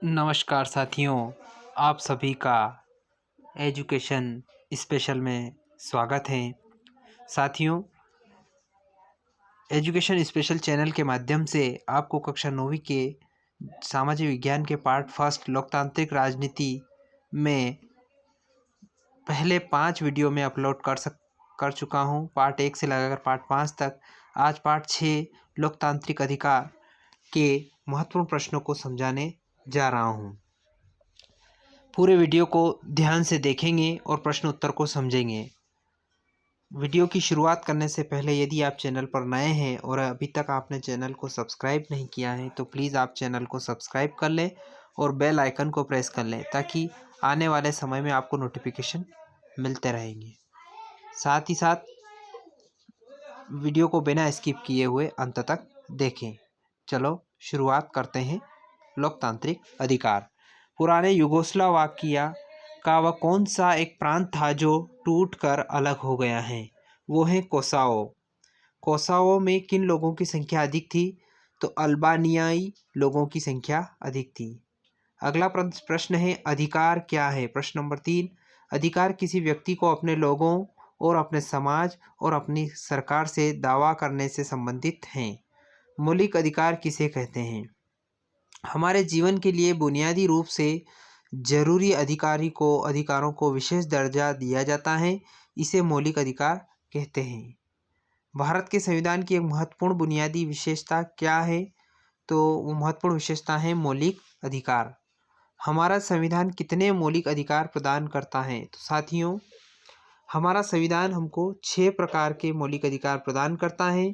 नमस्कार साथियों, आप सभी का एजुकेशन स्पेशल में स्वागत है। साथियों, एजुकेशन स्पेशल चैनल के माध्यम से आपको कक्षा 9वीं के सामाजिक विज्ञान के पार्ट फर्स्ट लोकतांत्रिक राजनीति में पहले 5 वीडियो में अपलोड कर चुका हूं, पार्ट 1 से लगाकर पार्ट 5 तक। आज पार्ट 6 लोकतांत्रिक अधिकार के महत्वपूर्ण प्रश्नों को समझाने जा रहा हूं। पूरे वीडियो को ध्यान से देखेंगे और प्रश्न उत्तर को समझेंगे। वीडियो की शुरुआत करने से पहले यदि आप चैनल पर नए हैं और अभी तक आपने चैनल को सब्सक्राइब नहीं किया है तो प्लीज़ आप चैनल को सब्सक्राइब कर लें और बेल आइकन को प्रेस कर लें ताकि आने वाले समय में आपको नोटिफिकेशन मिलते रहेंगे। साथ ही साथ वीडियो को बिना स्किप किए हुए अंत तक देखें। चलो शुरुआत करते हैं। लोकतांत्रिक अधिकार। पुराने यूगोस्लावाकिया का वह कौन सा एक प्रांत था जो टूटकर अलग हो गया है? वो है कोसावो। कोसावो में किन लोगों की संख्या अधिक थी? तो अल्बानियाई लोगों की संख्या अधिक थी। अगला प्रश्न है अधिकार क्या है? प्रश्न नंबर 3, अधिकार किसी व्यक्ति को अपने लोगों और अपने समाज और अपनी सरकार से दावा करने से संबंधित हैं। मौलिक अधिकार किसे कहते हैं? हमारे जीवन के लिए बुनियादी रूप से जरूरी अधिकारों को विशेष दर्जा दिया जाता है, इसे मौलिक अधिकार कहते हैं। भारत के संविधान की एक महत्वपूर्ण बुनियादी विशेषता क्या है? तो वो महत्वपूर्ण विशेषता है मौलिक अधिकार। हमारा संविधान कितने मौलिक अधिकार प्रदान करता है? तो साथियों, हमारा संविधान हमको 6 प्रकार के मौलिक अधिकार प्रदान करता है।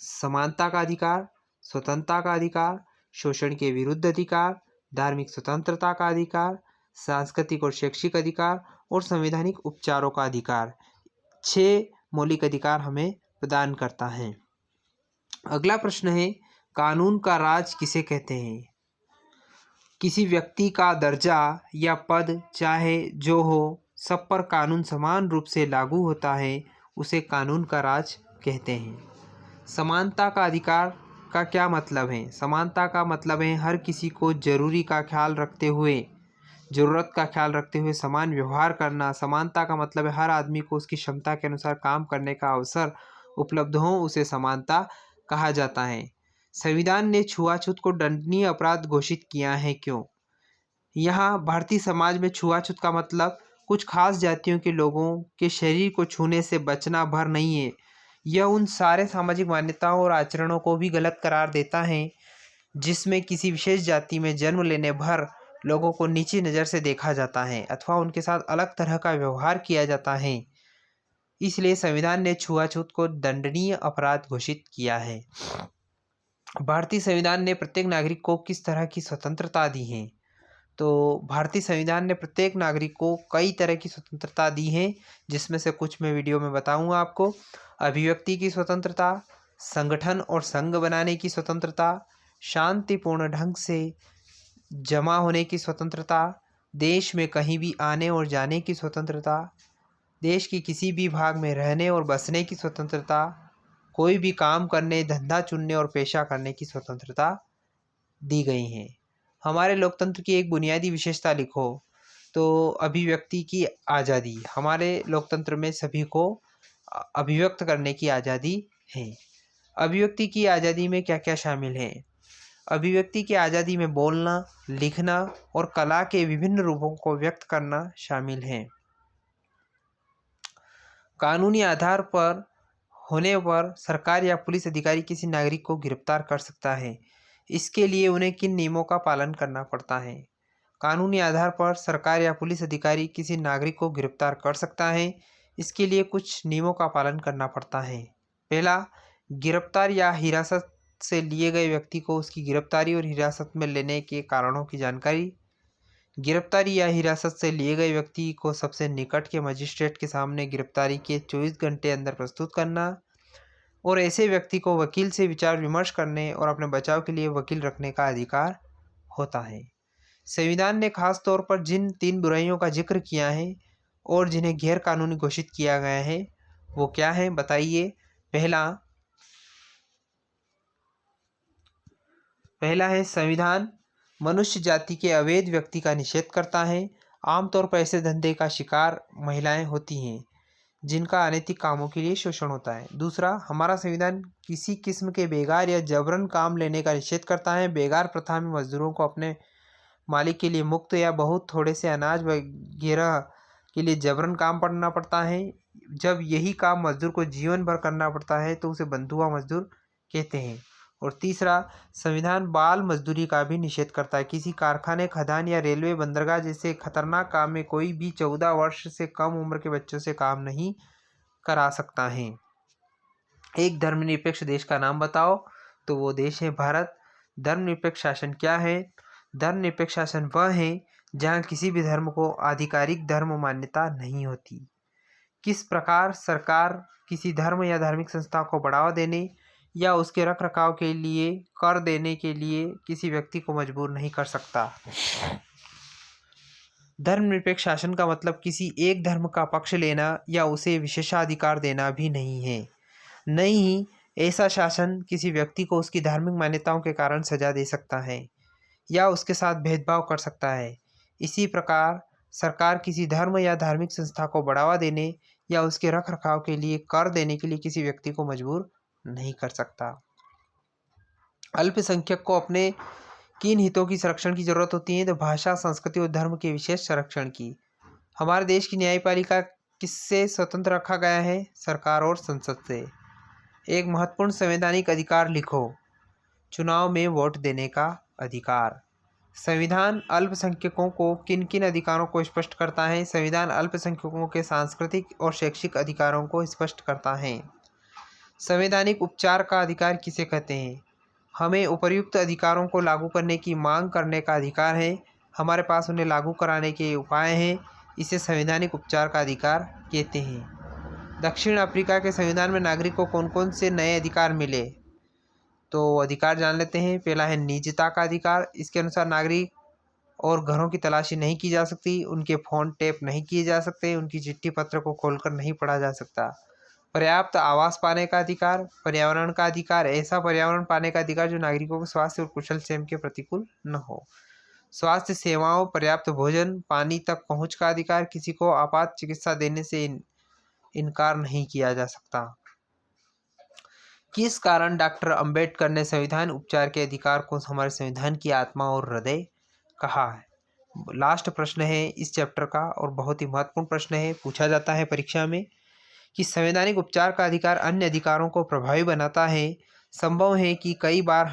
समानता का अधिकार, स्वतंत्रता का अधिकार, शोषण के विरुद्ध अधिकार, धार्मिक स्वतंत्रता का अधिकार, सांस्कृतिक और शैक्षिक अधिकार और संवैधानिक उपचारों का अधिकार। 6 मौलिक अधिकार हमें प्रदान करता है। अगला प्रश्न है कानून का राज किसे कहते हैं? किसी व्यक्ति का दर्जा या पद चाहे जो हो, सब पर कानून समान रूप से लागू होता है, उसे कानून का राज कहते हैं। समानता का अधिकार का क्या मतलब है? समानता का मतलब है हर किसी को ज़रूरत का ख्याल रखते हुए समान व्यवहार करना। समानता का मतलब है हर आदमी को उसकी क्षमता के अनुसार काम करने का अवसर उपलब्ध हो, उसे समानता कहा जाता है। संविधान ने छुआछूत को दंडनीय अपराध घोषित किया है, क्यों? यहाँ भारतीय समाज में छुआछूत का मतलब कुछ खास जातियों के लोगों के शरीर को छूने से बचना भर नहीं है। यह उन सारे सामाजिक मान्यताओं और आचरणों को भी गलत करार देता है जिसमें किसी विशेष जाति में जन्म लेने भर लोगों को नीची नज़र से देखा जाता है अथवा उनके साथ अलग तरह का व्यवहार किया जाता है। इसलिए संविधान ने छुआछूत को दंडनीय अपराध घोषित किया है। भारतीय संविधान ने प्रत्येक नागरिक को किस तरह की स्वतंत्रता दी है? तो भारतीय संविधान ने प्रत्येक नागरिक को कई तरह की स्वतंत्रता दी है, जिसमें से कुछ मैं वीडियो में बताऊंगा आपको। अभिव्यक्ति की स्वतंत्रता, संगठन और संघ बनाने की स्वतंत्रता, शांतिपूर्ण ढंग से जमा होने की स्वतंत्रता, देश में कहीं भी आने और जाने की स्वतंत्रता, देश की किसी भी भाग में रहने और बसने की स्वतंत्रता, कोई भी काम करने, धंधा चुनने और पेशा करने की स्वतंत्रता दी गई हैं। हमारे लोकतंत्र की एक बुनियादी विशेषता लिखो। तो अभिव्यक्ति की आज़ादी। हमारे लोकतंत्र में सभी को अभिव्यक्त करने की आज़ादी है। अभिव्यक्ति की आज़ादी में क्या क्या शामिल है? अभिव्यक्ति की आज़ादी में बोलना, लिखना और कला के विभिन्न रूपों को व्यक्त करना शामिल है। कानूनी आधार पर होने पर सरकार या पुलिस अधिकारी किसी नागरिक को गिरफ्तार कर सकता है। इसके लिए उन्हें किन नियमों का पालन करना पड़ता है? कानूनी आधार पर सरकार या पुलिस अधिकारी किसी नागरिक को गिरफ्तार कर सकता है। इसके लिए कुछ नियमों का पालन करना पड़ता है। पहला, गिरफ्तार या हिरासत से लिए गए व्यक्ति को उसकी गिरफ्तारी और हिरासत में लेने के कारणों की जानकारी। गिरफ्तारी या हिरासत से लिए गए व्यक्ति को सबसे निकट के मजिस्ट्रेट के सामने गिरफ्तारी के 24 घंटे अंदर प्रस्तुत करना और ऐसे व्यक्ति को वकील से विचार विमर्श करने और अपने बचाव के लिए वकील रखने का अधिकार होता है। संविधान ने खास तौर पर जिन 3 बुराइयों का जिक्र किया है और जिन्हें गैर कानूनी घोषित किया गया है वो क्या है, बताइए। पहला है संविधान मनुष्य जाति के अवैध व्यक्ति का निषेध करता है। आमतौर पर ऐसे धंधे का शिकार महिलाएं होती हैं जिनका अनैतिक कामों के लिए शोषण होता है। दूसरा, हमारा संविधान किसी किस्म के बेगार या जबरन काम लेने का निषेध करता है। बेगार प्रथा में मजदूरों को अपने मालिक के लिए मुफ्त या बहुत थोड़े से अनाज वगैरह के लिए जबरन काम करना पड़ता है। जब यही काम मजदूर को जीवन भर करना पड़ता है तो उसे बंधुआ मजदूर कहते हैं। और तीसरा, संविधान बाल मजदूरी का भी निषेध करता है। किसी कारखाने, खदान या रेलवे बंदरगाह जैसे खतरनाक काम में कोई भी 14 वर्ष से कम उम्र के बच्चों से काम नहीं करा सकता है। एक धर्मनिरपेक्ष देश का नाम बताओ, तो वो देश है भारत। धर्मनिरपेक्ष शासन क्या है? धर्मनिरपेक्ष शासन वह है जहाँ किसी भी धर्म को आधिकारिक धर्म मान्यता नहीं होती। किस प्रकार सरकार किसी धर्म या धार्मिक संस्था को बढ़ावा देने या उसके रख रखाव के लिए कर देने के लिए किसी व्यक्ति को मजबूर नहीं कर सकता। धर्मनिरपेक्ष शासन का मतलब किसी एक धर्म का पक्ष लेना या उसे विशेषाधिकार देना भी नहीं है। नहीं ही ऐसा शासन किसी व्यक्ति को उसकी धार्मिक मान्यताओं के कारण सजा दे सकता है या उसके साथ भेदभाव कर सकता है। इसी प्रकार सरकार किसी धर्म या धार्मिक संस्था को बढ़ावा देने या उसके रख रखाव के लिए कर देने के लिए किसी व्यक्ति को मजबूर नहीं कर सकता। अल्पसंख्यक को अपने किन हितों की संरक्षण की जरूरत होती है? तो भाषा, संस्कृति और धर्म के विशेष संरक्षण की। हमारे देश की न्यायपालिका किससे स्वतंत्र रखा गया है? सरकार और संसद से। एक महत्वपूर्ण संवैधानिक अधिकार लिखो। चुनाव में वोट देने का अधिकार। संविधान अल्पसंख्यकों को किन किन अधिकारों को स्पष्ट करता है? संविधान अल्पसंख्यकों के सांस्कृतिक और शैक्षिक अधिकारों को स्पष्ट करता है। संवैधानिक उपचार का अधिकार किसे कहते हैं? हमें उपर्युक्त अधिकारों को लागू करने की मांग करने का अधिकार है। हमारे पास उन्हें लागू कराने के उपाय हैं। इसे संवैधानिक उपचार का अधिकार कहते हैं। दक्षिण अफ्रीका के संविधान में नागरिक को कौन कौन से नए अधिकार मिले? तो अधिकार जान लेते हैं। पहला है निजता का अधिकार। इसके अनुसार नागरिक और घरों की तलाशी नहीं की जा सकती, उनके फ़ोन टैप नहीं किए जा सकते, उनकी चिट्ठी पत्र को खोलकर नहीं पढ़ा जा सकता। पर्याप्त आवास पाने का अधिकार। पर्यावरण का अधिकार। ऐसा पर्यावरण पाने का अधिकार जो नागरिकों के स्वास्थ्य और कुशल क्षेम के प्रतिकूल न हो। स्वास्थ्य सेवाओं, पर्याप्त भोजन, पानी तक पहुंच का अधिकार। किसी को आपात चिकित्सा देने से इनकार नहीं किया जा सकता। किस कारण डॉक्टर अंबेडकर ने संविधान उपचार के अधिकार को हमारे संविधान की आत्मा और हृदय कहा है? लास्ट प्रश्न है इस चैप्टर का और बहुत ही महत्वपूर्ण प्रश्न है, पूछा जाता है परीक्षा में कि संवैधानिक उपचार का अधिकार अन्य अधिकारों को प्रभावी बनाता है। संभव है कि कई बार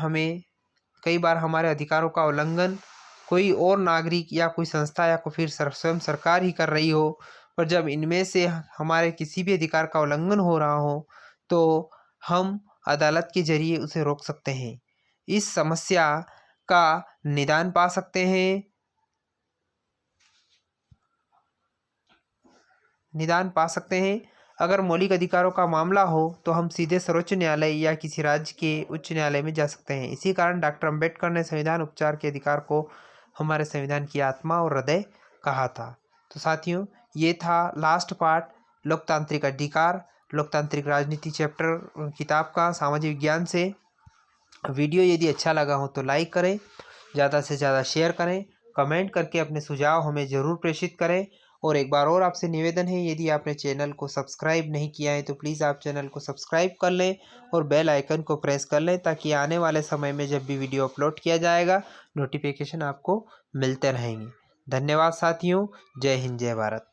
हमारे अधिकारों का उल्लंघन कोई और नागरिक या कोई संस्था या फिर स्वयं सरकार ही कर रही हो, पर जब इनमें से हमारे किसी भी अधिकार का उल्लंघन हो रहा हो तो हम अदालत के जरिए उसे रोक सकते हैं। इस समस्या का निदान पा सकते हैं। अगर मौलिक अधिकारों का मामला हो तो हम सीधे सर्वोच्च न्यायालय या किसी राज्य के उच्च न्यायालय में जा सकते हैं। इसी कारण डॉक्टर अंबेडकर ने संविधान उपचार के अधिकार को हमारे संविधान की आत्मा और हृदय कहा था। तो साथियों, ये था लास्ट पार्ट लोकतांत्रिक अधिकार, लोकतांत्रिक राजनीति चैप्टर किताब का सामाजिक विज्ञान से। वीडियो यदि अच्छा लगा हो तो लाइक करें, ज़्यादा से ज़्यादा शेयर करें, कमेंट करके अपने सुझाव हमें ज़रूर प्रेषित करें। और एक बार और आपसे निवेदन है, यदि आपने चैनल को सब्सक्राइब नहीं किया है तो प्लीज़ आप चैनल को सब्सक्राइब कर लें और बेल आइकन को प्रेस कर लें ताकि आने वाले समय में जब भी वीडियो अपलोड किया जाएगा नोटिफिकेशन आपको मिलते रहेंगे। धन्यवाद साथियों। जय हिंद, जय भारत।